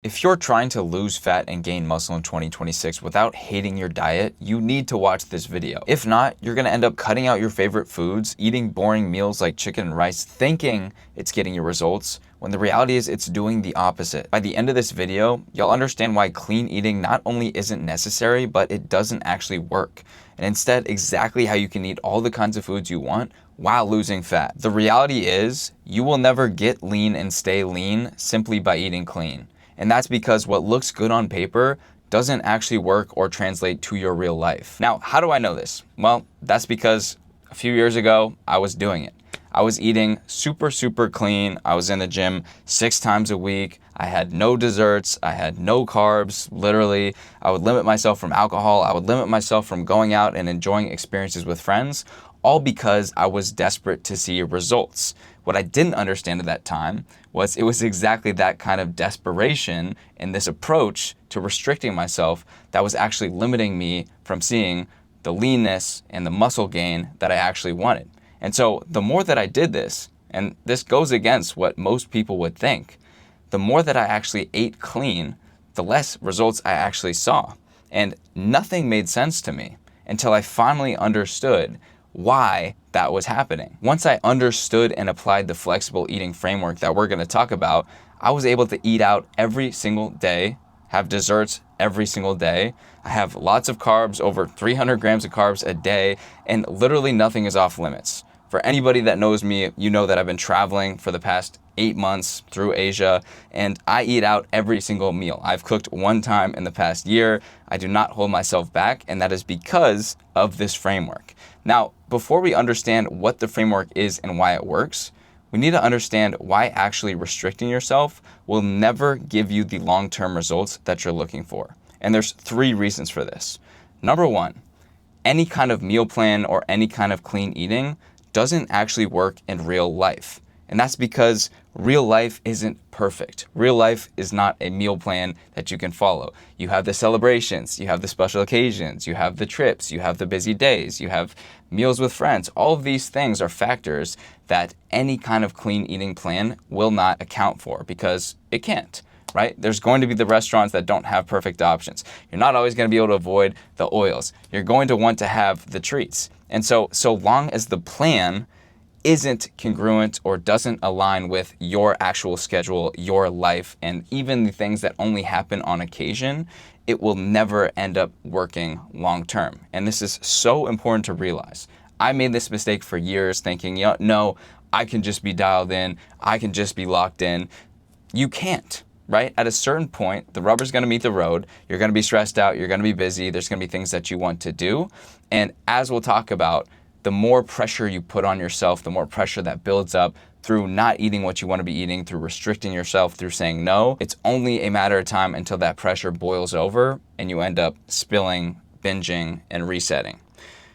If you're trying to lose fat and gain muscle in 2026 without hating your diet, you need to watch this video. If not, you're gonna end up cutting out your favorite foods, eating boring meals like chicken and rice, thinking it's getting you results, when the reality is it's doing the opposite. By the end of this video, you'll understand why clean eating not only isn't necessary, but it doesn't actually work. And instead, exactly how you can eat all the kinds of foods you want while losing fat. The reality is, you will never get lean and stay lean simply by eating clean. And that's because what looks good on paper doesn't actually work or translate to your real life. Now, how do I know this? Well, that's because a few years ago, I was doing it. I was eating super clean. I was in the gym 6 times a week. I had no desserts. I had no carbs, literally. I would limit myself from alcohol. I would limit myself from going out and enjoying experiences with friends, all because I was desperate to see results. What I didn't understand at that time was it was exactly that kind of desperation and this approach to restricting myself that was actually limiting me from seeing the leanness and the muscle gain that I actually wanted. And so the more that I did this, and this goes against what most people would think, the more that I actually ate clean, the less results I actually saw. And nothing made sense to me until I finally understood why that was happening. Once I understood and applied the flexible eating framework that we're going to talk about, I was able to eat out every single day, have desserts every single day. I have lots of carbs, over 300 grams of carbs a day, and literally nothing is off limits. For anybody that knows me, you know that I've been traveling for the past 8 months through Asia, and I eat out every single meal. I've cooked 1 time in the past year. I do not hold myself back, and that is because of this framework. Now, before we understand what the framework is and why it works, we need to understand why actually restricting yourself will never give you the long-term results that you're looking for. And there's 3 reasons for this. Number 1, any kind of meal plan or any kind of clean eating doesn't actually work in real life. And that's because real life isn't perfect. Real life is not a meal plan that you can follow. You have the celebrations, you have the special occasions, you have the trips, you have the busy days, you have meals with friends. All of these things are factors that any kind of clean eating plan will not account for because it can't, right? There's going to be the restaurants that don't have perfect options. You're not always going to be able to avoid the oils. You're going to want to have the treats. And so long as the plan isn't congruent or doesn't align with your actual schedule, your life, and even the things that only happen on occasion, it will never end up working long term. And this is so important to realize. I made this mistake for years thinking, no, I can just be dialed in. I can just be locked in. You can't, right? At a certain point, the rubber's going to meet the road. You're going to be stressed out. You're going to be busy. There's going to be things that you want to do. And as we'll talk about, the more pressure you put on yourself, the more pressure that builds up through not eating what you want to be eating, through restricting yourself, through saying no. It's only a matter of time until that pressure boils over and you end up spilling, binging, and resetting.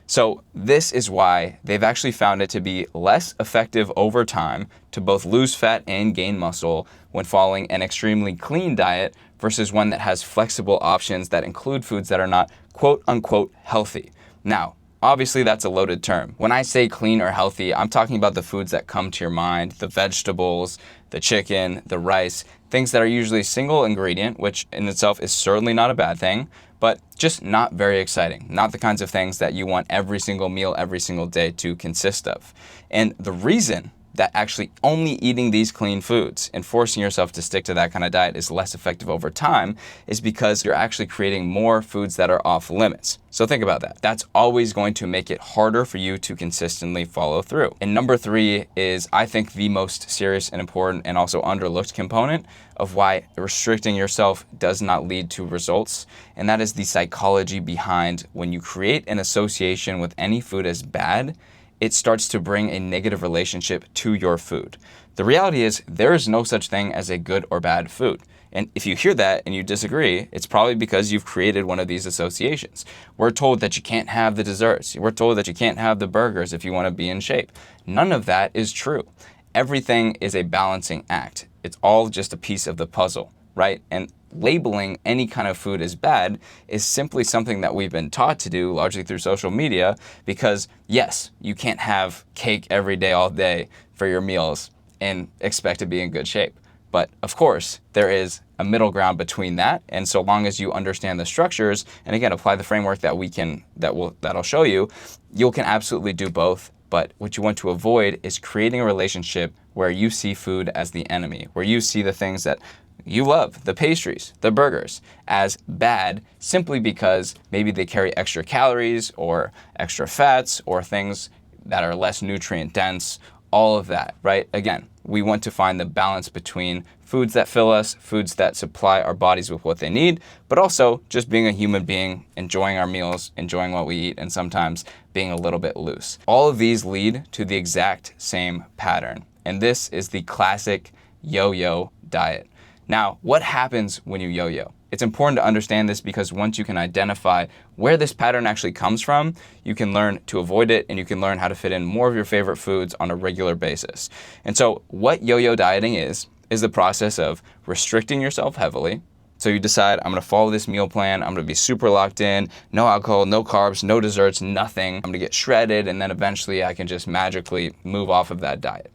So this is why they've actually found it to be less effective over time to both lose fat and gain muscle when following an extremely clean diet versus one that has flexible options that include foods that are not quote unquote healthy. Now, obviously, that's a loaded term. When I say clean or healthy, I'm talking about the foods that come to your mind, the vegetables, the chicken, the rice, things that are usually single ingredient, which in itself is certainly not a bad thing, but just not very exciting. Not the kinds of things that you want every single meal, every single day to consist of. And the reason that actually only eating these clean foods and forcing yourself to stick to that kind of diet is less effective over time is because you're actually creating more foods that are off limits. So think about that. That's always going to make it harder for you to consistently follow through. And number 3 is, I think, the most serious and important and also underlooked component of why restricting yourself does not lead to results. And that is the psychology behind when you create an association with any food as bad, it starts to bring a negative relationship to your food. The reality is there is no such thing as a good or bad food. And if you hear that and you disagree, it's probably because you've created one of these associations. We're told that you can't have the desserts. We're told that you can't have the burgers if you want to be in shape. None of that is true. Everything is a balancing act. It's all just a piece of the puzzle, right? And labeling any kind of food as bad is simply something that we've been taught to do largely through social media because, yes, you can't have cake every day, all day for your meals and expect to be in good shape. But of course, there is a middle ground between that. And so long as you understand the structures, and again, apply the framework that'll show you, you can absolutely do both. But what you want to avoid is creating a relationship where you see food as the enemy, where you see the things that you love, the pastries, the burgers, as bad simply because maybe they carry extra calories or extra fats or things that are less nutrient dense, all of that, right? Again, we want to find the balance between foods that fill us, foods that supply our bodies with what they need, but also just being a human being, enjoying our meals, enjoying what we eat, and sometimes being a little bit loose. All of these lead to the exact same pattern. And this is the classic yo-yo diet. Now, what happens when you yo-yo? It's important to understand this because once you can identify where this pattern actually comes from, you can learn to avoid it and you can learn how to fit in more of your favorite foods on a regular basis. And so what yo-yo dieting is the process of restricting yourself heavily. So you decide, I'm gonna follow this meal plan, I'm gonna be super locked in, no alcohol, no carbs, no desserts, nothing. I'm gonna get shredded and then eventually I can just magically move off of that diet.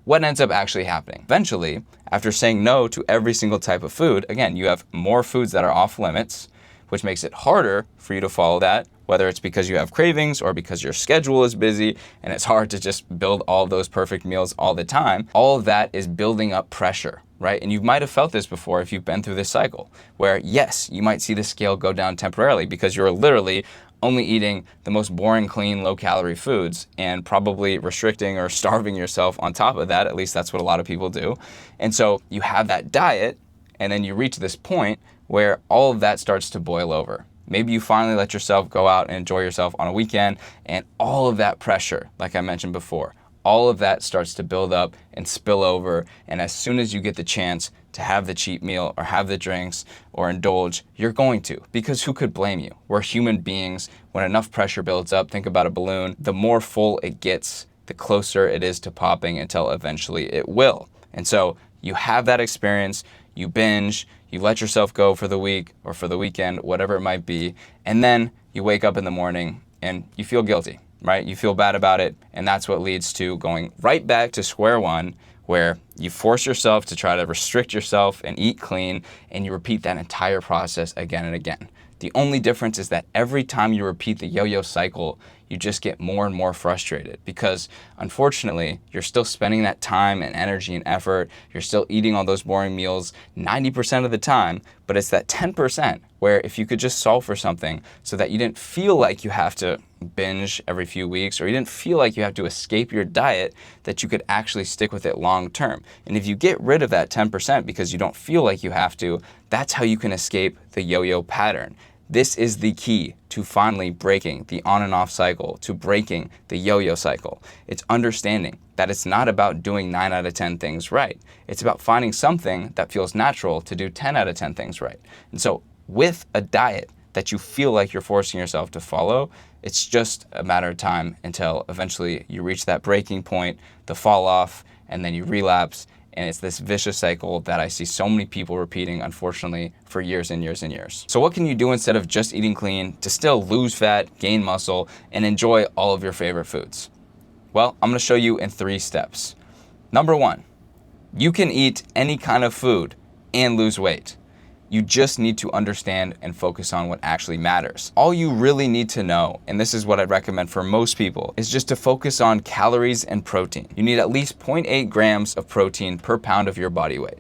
What ends up actually happening? Eventually, after saying no to every single type of food, again, you have more foods that are off limits, which makes it harder for you to follow that, whether it's because you have cravings or because your schedule is busy and it's hard to just build all of those perfect meals all the time. All of that is building up pressure, right? And you might have felt this before if you've been through this cycle, where yes, you might see the scale go down temporarily because you're literally only eating the most boring, clean, low-calorie foods and probably restricting or starving yourself on top of that. At least that's what a lot of people do. And so you have that diet, and then you reach this point where all of that starts to boil over. Maybe you finally let yourself go out and enjoy yourself on a weekend, and all of that pressure, like I mentioned before, all of that starts to build up and spill over. And as soon as you get the chance to have the cheat meal or have the drinks or indulge, you're going to, because who could blame you? We're human beings. When enough pressure builds up, think about a balloon, the more full it gets, the closer it is to popping until eventually it will. And so you have that experience, you binge, you let yourself go for the week or for the weekend, whatever it might be, and then you wake up in the morning and you feel guilty, right? You feel bad about it, and that's what leads to going right back to square one, where you force yourself to try to restrict yourself and eat clean, and you repeat that entire process again and again. The only difference is that every time you repeat the yo-yo cycle, you just get more and more frustrated because unfortunately, you're still spending that time and energy and effort. You're still eating all those boring meals 90% of the time, but it's that 10% where if you could just solve for something so that you didn't feel like you have to binge every few weeks or you didn't feel like you have to escape your diet, that you could actually stick with it long term. And if you get rid of that 10% because you don't feel like you have to, that's how you can escape the yo-yo pattern. This is the key to finally breaking the on and off cycle, to breaking the yo-yo cycle. It's understanding that it's not about doing 9 out of 10 things right. It's about finding something that feels natural to do 10 out of 10 things right. And so with a diet that you feel like you're forcing yourself to follow, it's just a matter of time until eventually you reach that breaking point, the fall off, and then you relapse. And it's this vicious cycle that I see so many people repeating, unfortunately, for years and years and years. So what can you do instead of just eating clean to still lose fat, gain muscle, and enjoy all of your favorite foods? Well, I'm gonna show you in 3 steps. Number 1, you can eat any kind of food and lose weight. You just need to understand and focus on what actually matters. All you really need to know, and this is what I'd recommend for most people, is just to focus on calories and protein. You need at least 0.8 grams of protein per pound of your body weight.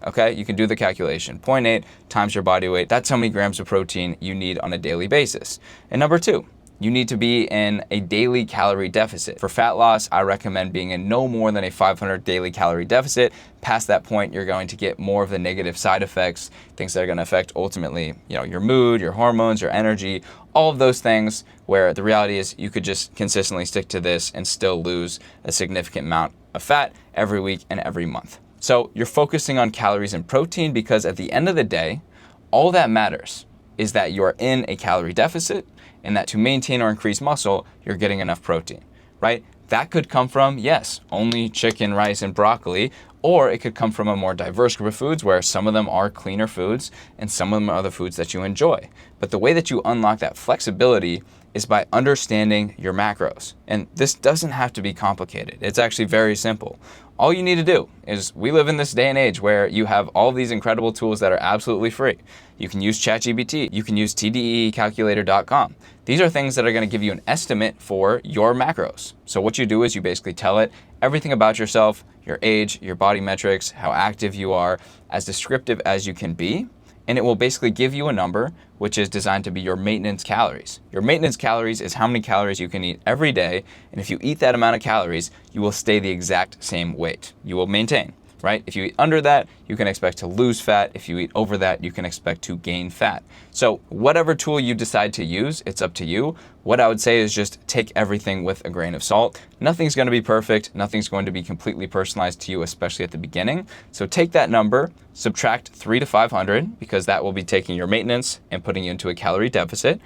Okay, you can do the calculation. 0.8 times your body weight, that's how many grams of protein you need on a daily basis. And number 2, you need to be in a daily calorie deficit. For fat loss, I recommend being in no more than a 500 daily calorie deficit. Past that point, you're going to get more of the negative side effects, things that are gonna affect ultimately, your mood, your hormones, your energy, all of those things, where the reality is you could just consistently stick to this and still lose a significant amount of fat every week and every month. So you're focusing on calories and protein because at the end of the day, all that matters is that you're in a calorie deficit and that to maintain or increase muscle, you're getting enough protein, right? That could come from, yes, only chicken, rice, and broccoli, or it could come from a more diverse group of foods where some of them are cleaner foods and some of them are the foods that you enjoy. But the way that you unlock that flexibility is by understanding your macros. And this doesn't have to be complicated. It's actually very simple. all you need to do is, we live in this day and age where you have all these incredible tools that are absolutely free. You can use ChatGPT, you can use tdecalculator.com. These are things that are going to give you an estimate for your macros. So what you do is you basically tell it everything about yourself, your age, your body metrics, how active you are, as descriptive as you can be. And it will basically give you a number which is designed to be your maintenance calories. Your maintenance calories is how many calories you can eat every day. And if you eat that amount of calories, you will stay the exact same weight. You will maintain, right? If you eat under that, you can expect to lose fat. If you eat over that, you can expect to gain fat. So whatever tool you decide to use, it's up to you. What I would say is just take everything with a grain of salt. Nothing's going to be perfect. Nothing's going to be completely personalized to you, especially at the beginning. So take that number, subtract 300 to 500, because that will be taking your maintenance and putting you into a calorie deficit,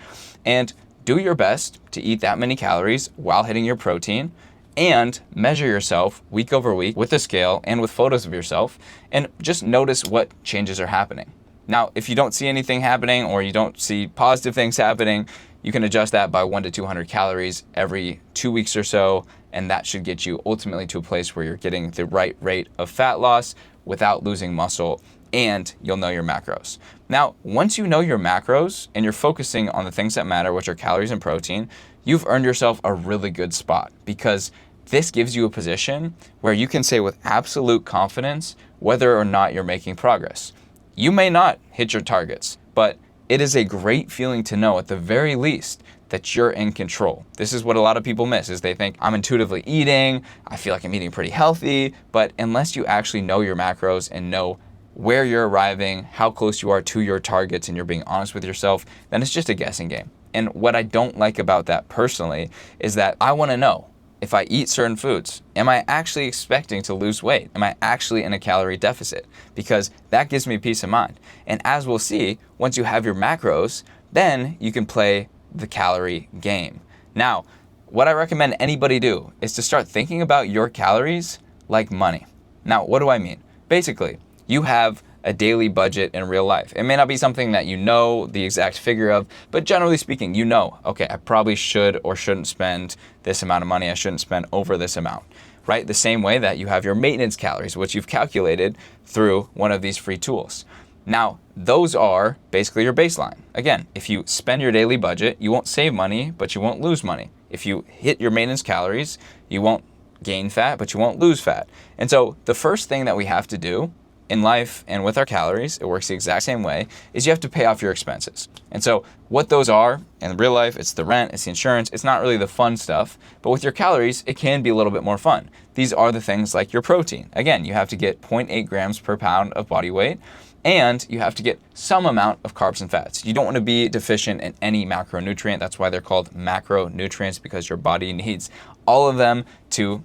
and do your best to eat that many calories while hitting your protein, and measure yourself week over week with a scale and with photos of yourself, and just notice what changes are happening. Now, if you don't see anything happening or you don't see positive things happening, you can adjust that by 100 to 200 calories every 2 weeks or so, and that should get you ultimately to a place where you're getting the right rate of fat loss without losing muscle, and you'll know your macros. Now, once you know your macros and you're focusing on the things that matter, which are calories and protein, you've earned yourself a really good spot, because this gives you a position where you can say with absolute confidence whether or not you're making progress. You may not hit your targets, but it is a great feeling to know at the very least that you're in control. This is what a lot of people miss, is they think, I'm intuitively eating, I feel like I'm eating pretty healthy, but unless you actually know your macros and know where you're arriving, how close you are to your targets, and you're being honest with yourself, then it's just a guessing game. And what I don't like about that personally is that I want to know, if I eat certain foods, am I actually expecting to lose weight? Am I actually in a calorie deficit? Because that gives me peace of mind. And as we'll see, once you have your macros, then you can play the calorie game. Now, what I recommend anybody do is to start thinking about your calories like money. Now, what do I mean? Basically, you have a daily budget in real life. It may not be something that you know the exact figure of, but generally speaking, you know, okay, I probably should or shouldn't spend this amount of money. I shouldn't spend over this amount, right? The same way that you have your maintenance calories, which you've calculated through one of these free tools. Now, those are basically your baseline. Again, if you spend your daily budget, you won't save money, but you won't lose money. If you hit your maintenance calories, you won't gain fat, but you won't lose fat. And so the first thing that we have to do in life and with our calories, it works the exact same way, is you have to pay off your expenses. And so what those are in real life, it's the rent, it's the insurance, it's not really the fun stuff, but with your calories, it can be a little bit more fun. These are the things like your protein. Again, you have to get 0.8 grams per pound of body weight, and you have to get some amount of carbs and fats. You don't want to be deficient in any macronutrient. That's why they're called macronutrients, because your body needs all of them to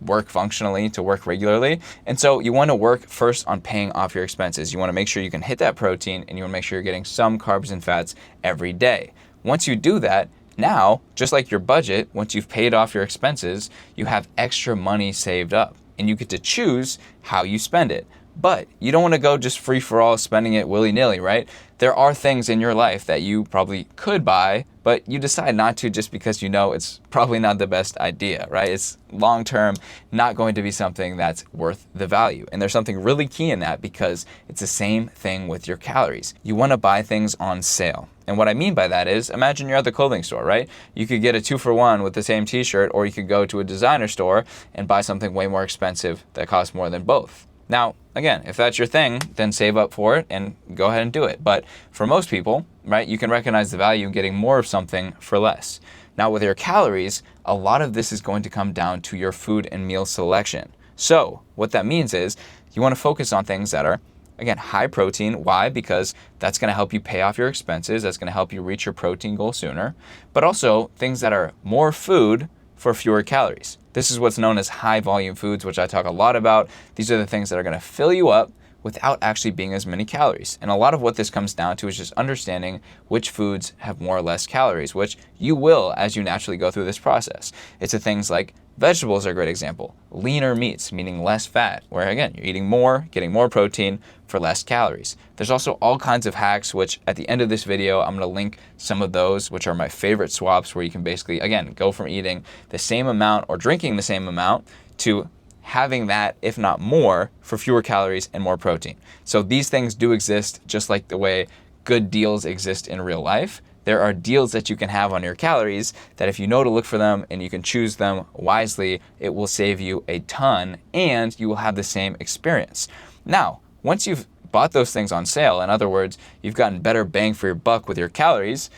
work functionally, to work regularly. And so you want to work first on paying off your expenses. You want to make sure you can hit that protein, and you want to make sure you're getting some carbs and fats every day. Once you do that, now, just like your budget, once you've paid off your expenses, you have extra money saved up, and you get to choose how you spend it. But you don't want to go just free for all, spending it willy-nilly, right? There are things in your life that you probably could buy, but you decide not to just because you know it's probably not the best idea, right? It's long-term not going to be something that's worth the value. And there's something really key in that, because it's the same thing with your calories. You want to buy things on sale. And what I mean by that is, imagine you're at the clothing store, right? You could get a 2-for-1 with the same t-shirt, or you could go to a designer store and buy something way more expensive that costs more than both. Now, again, if that's your thing, then save up for it and go ahead and do it. But for most people, right, you can recognize the value in getting more of something for less. Now, with your calories, a lot of this is going to come down to your food and meal selection. So what that means is you want to focus on things that are, again, high protein. Why? Because that's going to help you pay off your expenses. That's going to help you reach your protein goal sooner. But also things that are more food for fewer calories. This is what's known as high volume foods, which I talk a lot about. These are the things that are going to fill you up without actually being as many calories. And a lot of what this comes down to is just understanding which foods have more or less calories, which you will as you naturally go through this process. It's the things like vegetables are a great example. Leaner meats, meaning less fat, where again, you're eating more, getting more protein for less calories. There's also all kinds of hacks, which at the end of this video, I'm going to link some of those, which are my favorite swaps, where you can basically, again, go from eating the same amount or drinking the same amount to having that, if not more, for fewer calories and more protein. So these things do exist, just like the way good deals exist in real life. There are deals that you can have on your calories that if you know to look for them and you can choose them wisely, it will save you a ton and you will have the same experience. Now, once you've bought those things on sale, in other words, you've gotten better bang for your buck with your calories,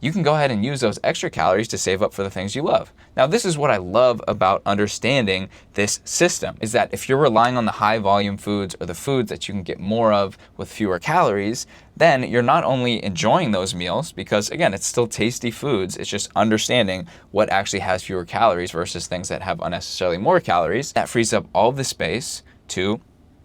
you can go ahead and use those extra calories to save up for the things you love. Now, this is what I love about understanding this system, is that if you're relying on the high volume foods or the foods that you can get more of with fewer calories, then you're not only enjoying those meals, because again, it's still tasty foods, it's just understanding what actually has fewer calories versus things that have unnecessarily more calories. That frees up all the space to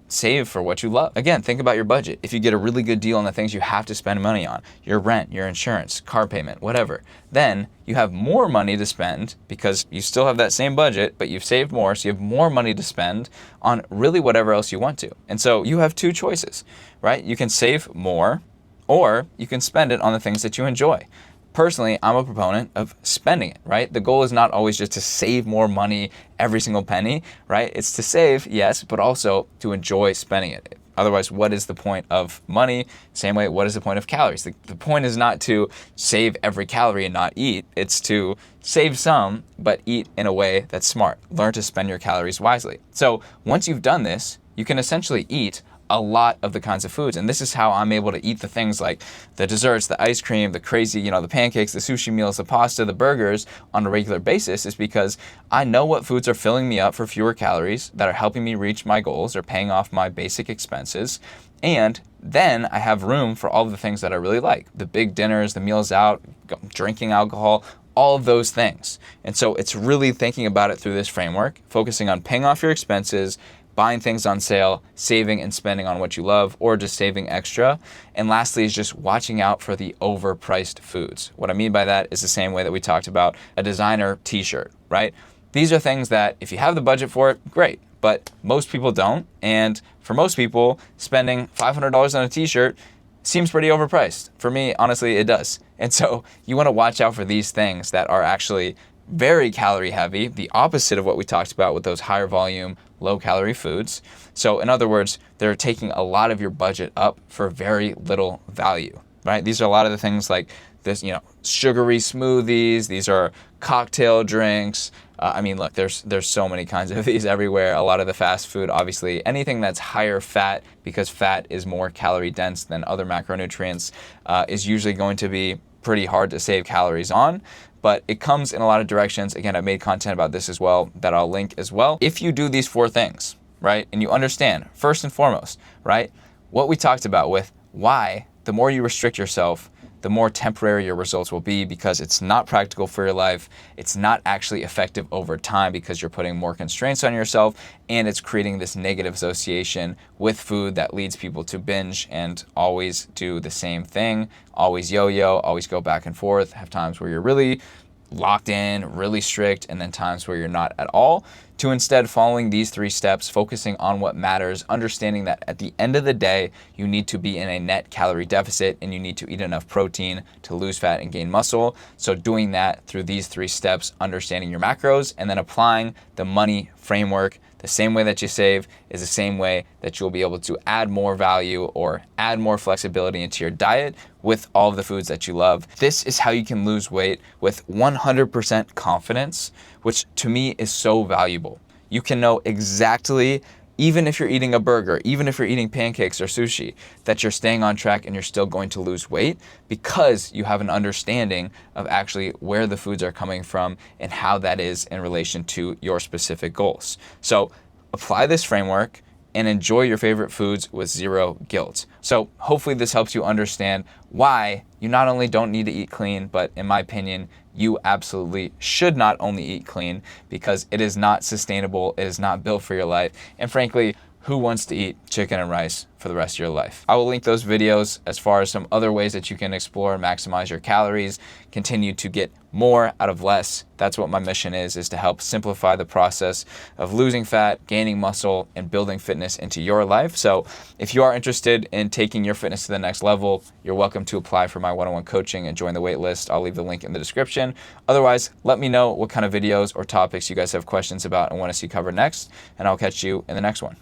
save for what you love. Again, think about your budget. If you get a really good deal on the things you have to spend money on, your rent, your insurance, car payment, whatever, then you have more money to spend because you still have that same budget, but you've saved more, so you have more money to spend on really whatever else you want to. And so you have two choices, right? You can save more or you can spend it on the things that you enjoy. Personally, I'm a proponent of spending it, right? The goal is not always just to save more money every single penny, right? It's to save, yes, but also to enjoy spending it. Otherwise, what is the point of money? Same way, what is the point of calories? The point is not to save every calorie and not eat. It's to save some, but eat in a way that's smart. Learn to spend your calories wisely. So once you've done this, you can essentially eat a lot of the kinds of foods. And this is how I'm able to eat the things like the desserts, the ice cream, the crazy, the pancakes, the sushi meals, the pasta, the burgers on a regular basis, is because I know what foods are filling me up for fewer calories that are helping me reach my goals or paying off my basic expenses. And then I have room for all of the things that I really like. The big dinners, the meals out, drinking alcohol, all of those things. And so it's really thinking about it through this framework, focusing on paying off your expenses, buying things on sale, saving and spending on what you love, or just saving extra. And lastly is just watching out for the overpriced foods. What I mean by that is the same way that we talked about a designer t-shirt, right? These are things that if you have the budget for it, great, but most people don't. And for most people, spending $500 on a t-shirt seems pretty overpriced. For me, honestly, it does. And so you want to watch out for these things that are actually very calorie heavy, the opposite of what we talked about with those higher volume, low calorie foods. So in other words, they're taking a lot of your budget up for very little value, right? These are a lot of the things like this, sugary smoothies. These are cocktail drinks. Look, there's so many kinds of these everywhere. A lot of the fast food, obviously, anything that's higher fat, because fat is more calorie dense than other macronutrients, is usually going to be pretty hard to save calories on. But it comes in a lot of directions. Again, I've made content about this as well that I'll link as well. If you do these 4 things, right, and you understand, first and foremost, right, what we talked about with why the more you restrict yourself, the more temporary your results will be, because it's not practical for your life. It's not actually effective over time because you're putting more constraints on yourself, and it's creating this negative association with food that leads people to binge and always do the same thing, always yo-yo, always go back and forth, have times where you're really locked in, really strict, and then times where you're not at all, to instead following these 3 steps, focusing on what matters, understanding that at the end of the day, you need to be in a net calorie deficit and you need to eat enough protein to lose fat and gain muscle. So doing that through these 3 steps, understanding your macros, and then applying the money framework. The same way that you save is the same way that you'll be able to add more value or add more flexibility into your diet with all of the foods that you love. This is how you can lose weight with 100% confidence, which to me is so valuable. You can know exactly, even if you're eating a burger, even if you're eating pancakes or sushi, that you're staying on track and you're still going to lose weight because you have an understanding of actually where the foods are coming from and how that is in relation to your specific goals. So apply this framework and enjoy your favorite foods with zero guilt. So hopefully this helps you understand why you not only don't need to eat clean, but in my opinion, you absolutely should not only eat clean, because it is not sustainable, it is not built for your life, and frankly, who wants to eat chicken and rice for the rest of your life? I will link those videos as far as some other ways that you can explore and maximize your calories, continue to get more out of less. That's what my mission is to help simplify the process of losing fat, gaining muscle, and building fitness into your life. So if you are interested in taking your fitness to the next level, you're welcome to apply for my one-on-one coaching and join the wait list. I'll leave the link in the description. Otherwise, let me know what kind of videos or topics you guys have questions about and want to see covered next, and I'll catch you in the next one.